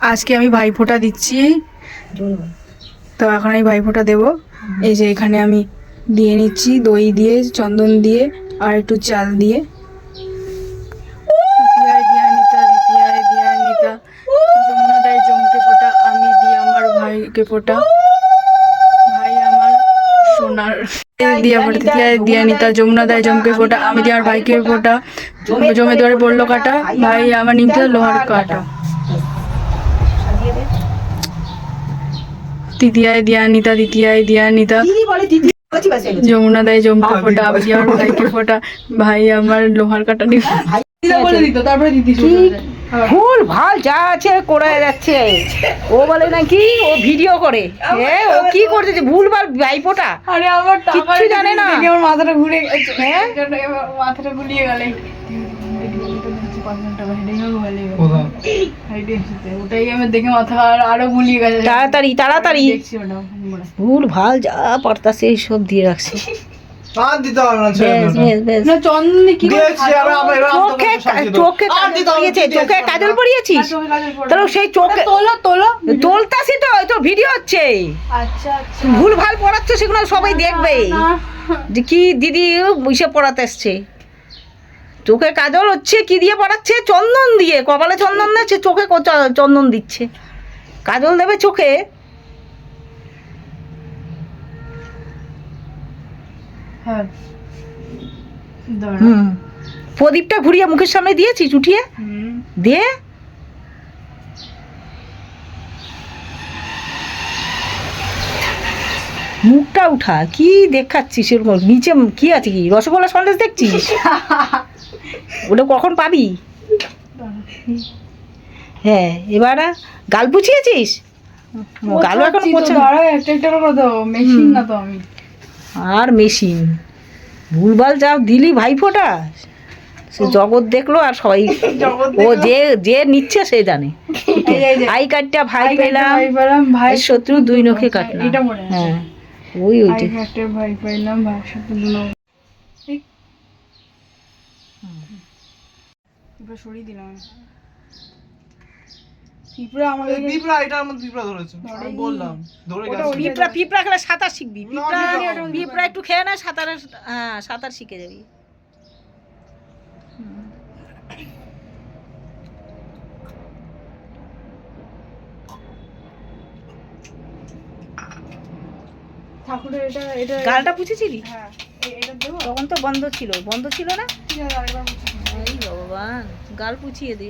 আজকে আমি ভাইফোঁটা দিচ্ছি, তো এখন আমি ভাইফোঁটা দেবো। এই যে এখানে আমি দিয়ে নিচ্ছি দই দিয়ে, চন্দন দিয়ে আর একটু চাল দিয়ে। যমুনা দেয় জমকে ফোঁটা, আমি দিই আমার ভাইকে ফোঁটা, ভাই আমার সোনার দিয়া ফোঁটা, দিয়া নিতা যমুনা দেয় জমকে ফোঁটা, আমি দিই আমার ভাইকে ফোঁটা, জমে দুয়ারে পড়লো কাটা, ভাই আমার নিমতে লোহার কাটা। তৃতীয়ায় দিয়া নিতা, দ্বিতীয়ায় দিয়া নিতা, যমুনা দেয় জমকে ফোঁটা, আমি দিই আমার ভাইকে ফোঁটা, ভাই আমার লোহার কাটা নিয়ে বলে দিত। তারপরে দিদি ভুল ভাল যা আছে করে যাচ্ছে। ও বলে নাকি ও ভিডিও করে, হ্যাঁ ও কি করতেছে ভুল ভাল ভাইফোঁটা। আরে আমার কিচ্ছু জানে না। আমার মাথাটা ঘুরে গেছে, হ্যাঁ মাথাটা ঘুরিয়ে গেলে ওটাই আমি দেখে মাথা আরো গুলিয়ে গেছে। তাড়াতাড়ি তাড়াতাড়ি ভুল ভাল যা পারতাছে এইসব দিয়ে রাখছে। চোখে কাজল পরিয়েছিস, তাহলে সেই চোখে তোলতাছি তো ভিডিও হচ্ছে। ভুল ভাল পড়াচ্ছ সেগুলো সবাই দেখবে যে কি দিদি বসে পড়াতে এসছে। চোখে কাজল হচ্ছে কি দিয়ে পড়াচ্ছে? চন্দন দিয়ে, কপালে চন্দন দিচ্ছে, চোখে চন্দন দিচ্ছে। কাজল দেবে চোখে। প্রদীপটা ঘুরিয়ে মুখের সামনে দিয়েছিস উঠিয়ে দিয়ে। মুখটা উঠা, কি দেখাচ্ছিস এরকম? নিচে কি আছে? কি রসগোল্লা সন্দেশ দেখছিস? ওটা কখন পাবি? হ্যাঁ এবার গাল পুছিয়েছিস? গালও এখন মেশিন না তো আমি। আর মেশিন ভুলভাল যা দিলি ভাইফোঁটা, সে জগৎ দেখলো আর সবাই। ও যে যে নিচ্ছে সে জানে। আই কার্ডটা ভাই পেলাম, ভাই শত্রু দুই নখে কাটলাম। হ্যাঁ ওই ওইটা ভাই পেলাম, ভাই শত্রু দুই নখে। সরিয়ে দিলাম। পিঁপড়া আমাদের এটার মধ্যে পিঁপড়া ধরেছে, আমি বললাম ধরে গেছে। পিঁপড়া খেলে সাঁতার শিখবি। পিঁপড়া একটু খেয়ে না সাঁতার, হ্যাঁ সাঁতার শিখে যাবি। ঠাকুরের এটা গালটা পুছেছিলি? হ্যাঁ এটা দেবো। তখন তো বন্ধ ছিল না। এই ভগবান, গাল পুছিয়ে দে।